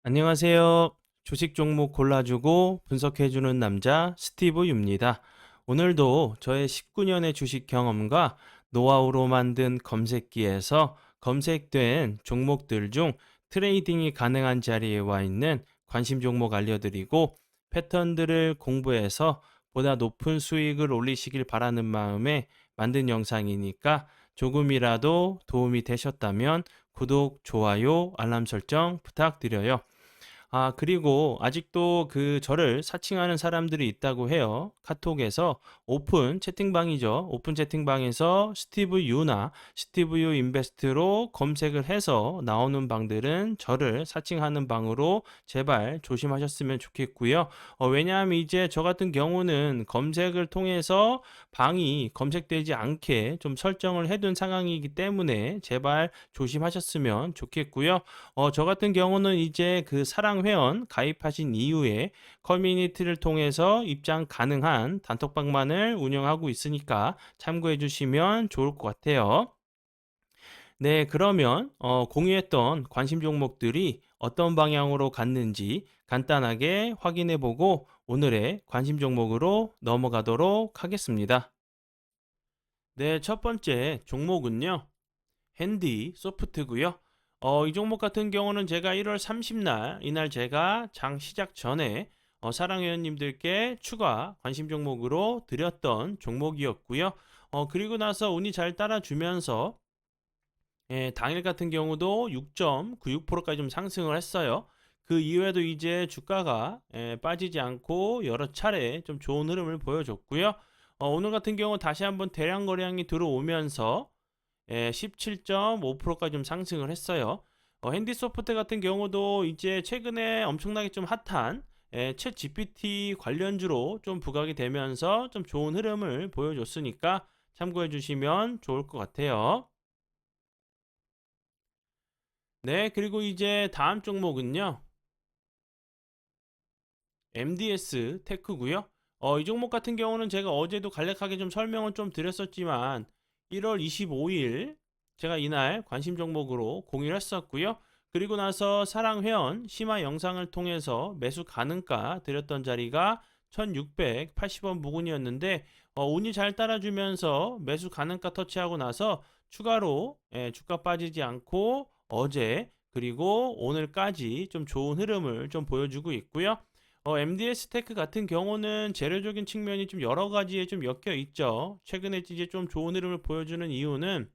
안녕하세요. 주식 종목 골라주고 분석해주는 남자 스티브 유입니다. 오늘도 저의 19년의 주식 경험과 노하우로 만든 검색기에서 검색된 종목들 중 트레이딩이 가능한 자리에 와 있는 관심 종목 알려드리고 패턴들을 공부해서 보다 높은 수익을 올리시길 바라는 마음에 만든 영상이니까 조금이라도 도움이 되셨다면 구독, 좋아요, 알람 설정 부탁드려요. 그리고 아직도 저를 사칭하는 사람들이 있다고 해요. 카톡에서 오픈 채팅방이죠. 오픈 채팅방에서 스티브 유나 스티브 유 인베스트로 검색을 해서 나오는 방들은 저를 사칭하는 방으로 제발 조심하셨으면 좋겠고요. 왜냐하면 이제 저 같은 경우는 검색을 통해서 방이 검색되지 않게 좀 설정을 해둔 상황이기 때문에 제발 조심하셨으면 좋겠고요. 저 같은 경우는 이제 그 사랑 회원 가입하신 이후에 커뮤니티를 통해서 입장 가능한 단톡방만을 운영하고 있으니까 참고해 주시면 좋을 것 같아요. 네, 그러면 공유했던 관심 종목들이 어떤 방향으로 갔는지 간단하게 확인해 보고 오늘의 관심 종목으로 넘어가도록 하겠습니다. 네, 첫 번째 종목은요. 핸디 소프트고요. 이 종목 같은 경우는 제가 1월 30날 이날 제가 장 시작 전에 사랑회원님들께 추가 관심 종목으로 드렸던 종목이었고요. 그리고 나서 운이 잘 따라주면서 당일 같은 경우도 6.96%까지 좀 상승을 했어요. 그 이후에도 이제 주가가 빠지지 않고 여러 차례 좀 좋은 흐름을 보여줬고요. 오늘 같은 경우 다시 한번 대량 거래량이 들어오면서 17.5%까지 좀 상승을 했어요. 핸디소프트 같은 경우도 이제 최근에 엄청나게 좀 핫한 챗 GPT 관련주로 좀 부각이 되면서 좀 좋은 흐름을 보여줬으니까 참고해 주시면 좋을 것 같아요. 네, 그리고 이제 다음 종목은요. MDS 테크고요. 이 종목 같은 경우는 제가 어제도 간략하게 좀 설명을 좀 드렸었지만 1월 25일 제가 이날 관심 종목으로 공유를 했었고요. 그리고 나서 사랑 회원 심화 영상을 통해서 매수 가능가 드렸던 자리가 1680원 부근이었는데 운이 잘 따라주면서 매수 가능가 터치하고 나서 추가로 주가 빠지지 않고 어제 그리고 오늘까지 좀 좋은 흐름을 좀 보여주고 있고요. MDS 테크 같은 경우는 재료적인 측면이 좀 여러 가지에 좀 엮여 있죠. 최근에 이제 좀 좋은 흐름을 보여주는 이유는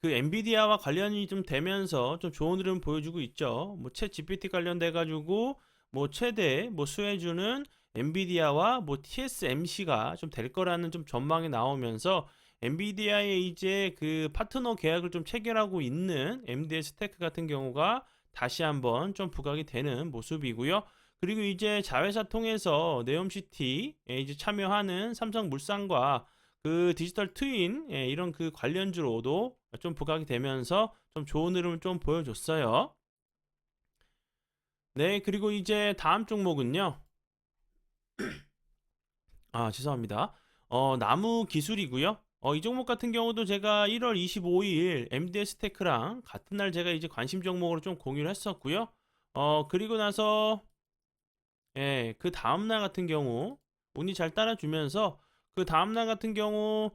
그 엔비디아와 관련이 좀 되면서 좀 좋은 흐름 보여주고 있죠. 뭐챗 GPT 관련돼 가지고 뭐 최대 뭐 수혜주는 엔비디아와 뭐 TSMC가 좀 될 거라는 좀 전망이 나오면서 엔비디아의 이제 그 파트너 계약을 좀 체결하고 있는 MDS 테크 같은 경우가 다시 한번 좀 부각이 되는 모습이고요. 그리고 이제 자회사 통해서 네옴시티에 이제 참여하는 삼성물산과 그 디지털 트윈 이런 그 관련주로도 좀 부각이 되면서 좀 좋은 흐름을 좀 보여줬어요. 네, 그리고 이제 다음 종목은요. 죄송합니다. 나무 기술이고요. 이 종목 같은 경우도 제가 1월 25일 MDS 테크랑 같은 날 제가 이제 관심 종목으로 좀 공유를 했었고요. 그리고 나서 그 다음날 같은 경우 운이 잘 따라주면서 그 다음날 같은 경우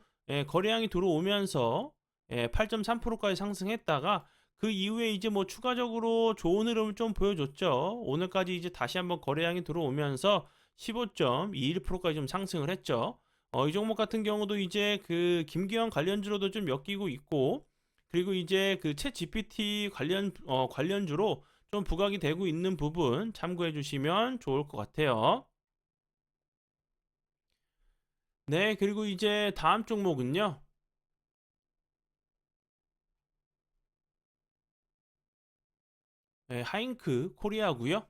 거래량이 들어오면서 8.3%까지 상승했다가 그 이후에 이제 뭐 추가적으로 좋은 흐름을 좀 보여줬죠. 오늘까지 이제 다시 한번 거래량이 들어오면서 15.21%까지 좀 상승을 했죠. 이 종목 같은 경우도 이제 그 김기현 관련주로도 좀 엮이고 있고 그리고 이제 그 챗 GPT 관련주로 좀 부각이 되고 있는 부분 참고해 주시면 좋을 것 같아요. 네, 그리고 이제 다음 종목은요. 하잉크 코리아고요.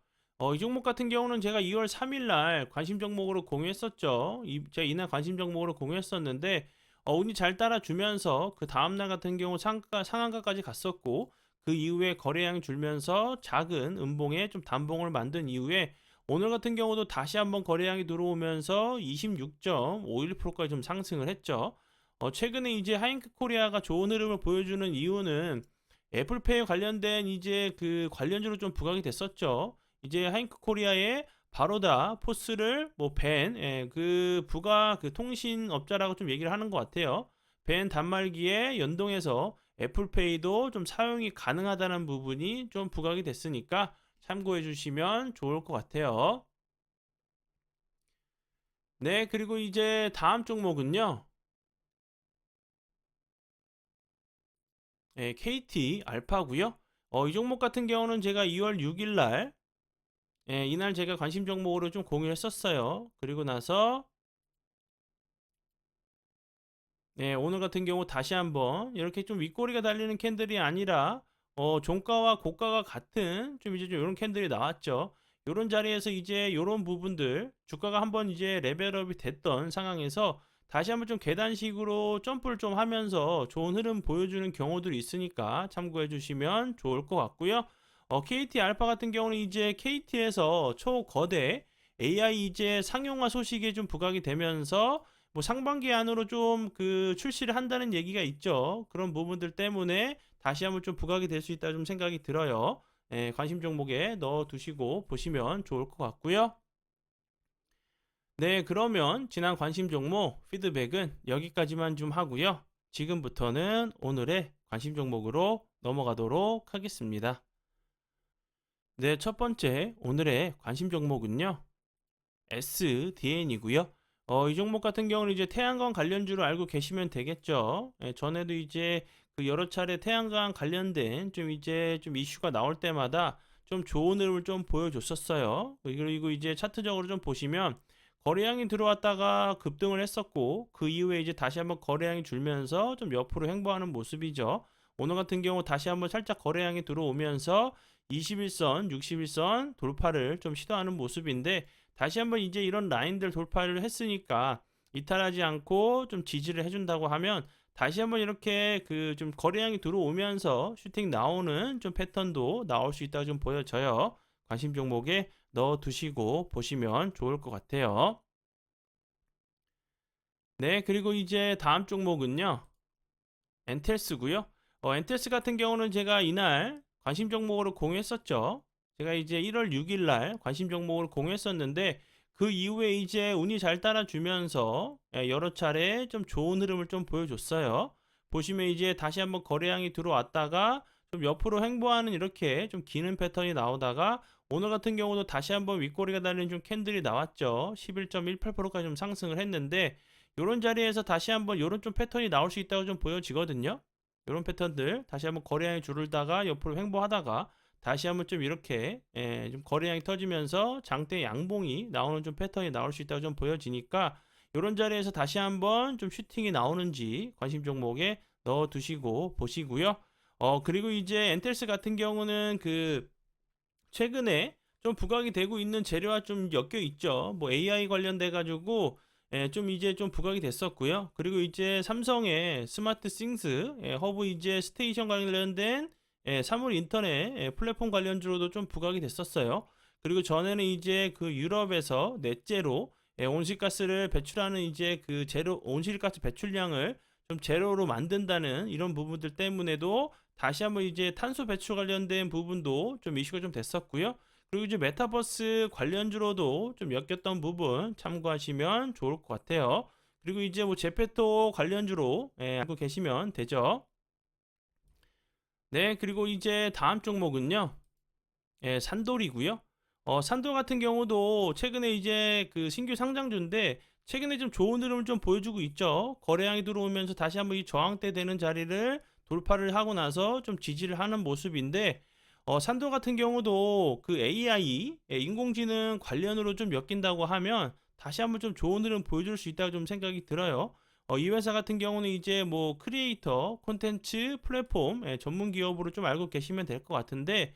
이 종목 같은 경우는 제가 2월 3일 날 관심 종목으로 공유했었죠. 제가 이날 관심 종목으로 공유했었는데 운이 잘 따라주면서 그 다음 날 같은 경우 상한가까지 갔었고 그 이후에 거래량이 줄면서 작은 음봉에 좀 단봉을 만든 이후에 오늘 같은 경우도 다시 한번 거래량이 들어오면서 26.51%까지 좀 상승을 했죠. 최근에 이제 하잉크 코리아가 좋은 흐름을 보여주는 이유는 애플페이 관련된 이제 그 관련주로 좀 부각이 됐었죠. 이제 하이크 코리아의 바로다 포스를 뭐 밴, 그 부가 그 통신업자라고 좀 얘기를 하는 것 같아요. 밴 단말기에 연동해서 애플페이도 좀 사용이 가능하다는 부분이 좀 부각이 됐으니까 참고해 주시면 좋을 것 같아요. 네, 그리고 이제 다음 종목은요. KT 알파고요. 이 종목 같은 경우는 제가 2월 6일 날 이날 제가 관심 종목으로 좀 공유했었어요. 그리고 나서 오늘 같은 경우 다시 한번 이렇게 좀 윗꼬리가 달리는 캔들이 아니라 종가와 고가가 같은 좀 이제 좀 이런 캔들이 나왔죠. 이런 자리에서 이제 이런 부분들 주가가 한번 이제 레벨업이 됐던 상황에서 다시 한번 좀 계단식으로 점프를 좀 하면서 좋은 흐름 보여주는 경우들이 있으니까 참고해 주시면 좋을 것 같고요. KT 알파 같은 경우는 이제 KT에서 초거대 AI 이제 상용화 소식이 좀 부각이 되면서 뭐 상반기 안으로 좀 그 출시를 한다는 얘기가 있죠. 그런 부분들 때문에 다시 한번 좀 부각이 될 수 있다 좀 생각이 들어요. 관심 종목에 넣어 두시고 보시면 좋을 것 같고요. 네, 그러면 지난 관심 종목 피드백은 여기까지만 좀 하고요. 지금부터는 오늘의 관심 종목으로 넘어가도록 하겠습니다. 네, 첫 번째 오늘의 관심 종목은요. SDN이고요. 이 종목 같은 경우는 이제 태양광 관련주로 알고 계시면 되겠죠. 전에도 이제 그 여러 차례 태양광 관련된 좀 이제 좀 이슈가 나올 때마다 좀 좋은 흐름을 좀 보여줬었어요. 그리고 이제 차트적으로 좀 보시면 거래량이 들어왔다가 급등을 했었고 그 이후에 이제 다시 한번 거래량이 줄면서 좀 옆으로 횡보하는 모습이죠. 오늘 같은 경우 다시 한번 살짝 거래량이 들어오면서 21선, 61선 돌파를 좀 시도하는 모습인데 다시 한번 이제 이런 라인들 돌파를 했으니까 이탈하지 않고 좀 지지를 해준다고 하면 다시 한번 이렇게 그 좀 거래량이 들어오면서 슈팅 나오는 좀 패턴도 나올 수 있다고 좀 보여져요. 관심 종목에 넣어 두시고 보시면 좋을 것 같아요. 네, 그리고 이제 다음 종목은요. 엔텔스고요. 엔텔스 같은 경우는 제가 이날 관심 종목으로 공유했었죠. 제가 이제 1월 6일 날 관심 종목으로 공유했었는데 그 이후에 이제 운이 잘 따라주면서 여러 차례 좀 좋은 흐름을 좀 보여줬어요. 보시면 이제 다시 한번 거래량이 들어왔다가 좀 옆으로 횡보하는 이렇게 좀 기는 패턴이 나오다가 오늘 같은 경우도 다시 한번 윗꼬리가 달린 좀 캔들이 나왔죠. 11.18%까지 좀 상승을 했는데 요런 자리에서 다시 한번 요런 좀 패턴이 나올 수 있다고 좀 보여지거든요. 요런 패턴들 다시 한번 거래량이 줄다가 옆으로 횡보하다가 다시 한번 좀 이렇게 좀 거래량이 터지면서 장대 양봉이 나오는 좀 패턴이 나올 수 있다고 좀 보여지니까 요런 자리에서 다시 한번 좀 슈팅이 나오는지 관심 종목에 넣어 두시고 보시고요. 그리고 이제 엔텔스 같은 경우는 그 최근에 좀 부각이 되고 있는 재료와 좀 엮여 있죠. 뭐 AI 관련돼 가지고 좀 이제 좀 부각이 됐었고요. 그리고 이제 삼성의 스마트 싱스 허브 이제 스테이션 관련된 사물 인터넷 플랫폼 관련주로도 좀 부각이 됐었어요. 그리고 전에는 이제 그 유럽에서 넷제로 온실가스를 배출하는 이제 그 제로 온실가스 배출량을 좀 제로로 만든다는 이런 부분들 때문에도 다시 한번 이제 탄소 배출 관련된 부분도 좀 이슈가 좀 됐었고요. 그리고 이제 메타버스 관련주로도 좀 엮였던 부분 참고하시면 좋을 것 같아요. 그리고 이제 뭐 제페토 관련주로 알고 계시면 되죠. 네, 그리고 이제 다음 종목은요. 산돌이고요. 산돌 같은 경우도 최근에 이제 그 신규 상장주인데 최근에 좀 좋은 흐름을 좀 보여주고 있죠. 거래량이 들어오면서 다시 한번 이 저항대 되는 자리를 돌파를 하고 나서 좀 지지를 하는 모습인데 산돌 같은 경우도 그 AI 인공지능 관련으로 좀 엮인다고 하면 다시 한번 좀 좋은 흐름 보여줄 수 있다고 좀 생각이 들어요. 이 회사 같은 경우는 이제 뭐 크리에이터, 콘텐츠, 플랫폼 전문 기업으로 좀 알고 계시면 될 것 같은데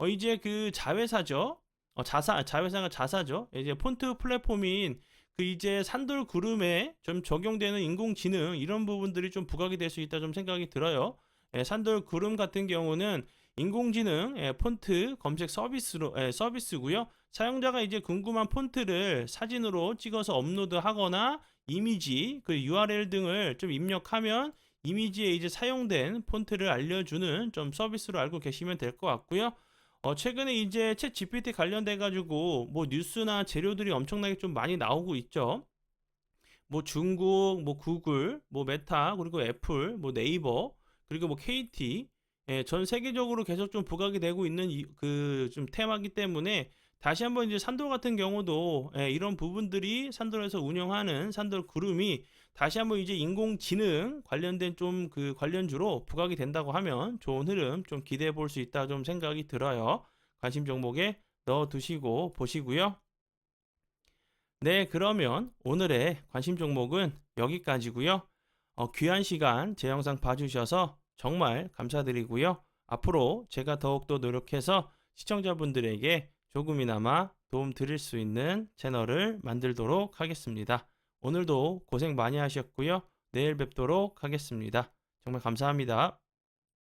이제 그 자회사죠. 자회사가 자사죠. 이제 폰트 플랫폼인 그 이제 산돌 구름에 좀 적용되는 인공지능 이런 부분들이 좀 부각이 될 수 있다 좀 생각이 들어요. 산돌 구름 같은 경우는 인공지능 폰트 검색 서비스고요. 사용자가 이제 궁금한 폰트를 사진으로 찍어서 업로드하거나 이미지, 그 URL 등을 좀 입력하면 이미지에 이제 사용된 폰트를 알려주는 좀 서비스로 알고 계시면 될 것 같고요. 최근에 이제 챗 GPT 관련돼 가지고 뭐 뉴스나 재료들이 엄청나게 좀 많이 나오고 있죠. 뭐 중국, 뭐 구글, 뭐 메타, 그리고 애플, 뭐 네이버, 그리고 뭐 KT, 예, 전 세계적으로 계속 좀 부각이 되고 있는 그 좀 테마기 때문에 다시 한번 이제 산돌 같은 경우도 예, 이런 부분들이 산돌에서 운영하는 산돌 그룹이 다시 한번 이제 인공지능 관련된 좀 그 관련주로 부각이 된다고 하면 좋은 흐름 좀 기대해 볼 수 있다 좀 생각이 들어요. 관심 종목에 넣어 두시고 보시고요. 네, 그러면 오늘의 관심 종목은 여기까지고요. 귀한 시간 제 영상 봐주셔서 정말 감사드리고요. 앞으로 제가 더욱더 노력해서 시청자분들에게 조금이나마 도움 드릴 수 있는 채널을 만들도록 하겠습니다. 오늘도 고생 많이 하셨고요. 내일 뵙도록 하겠습니다. 정말 감사합니다.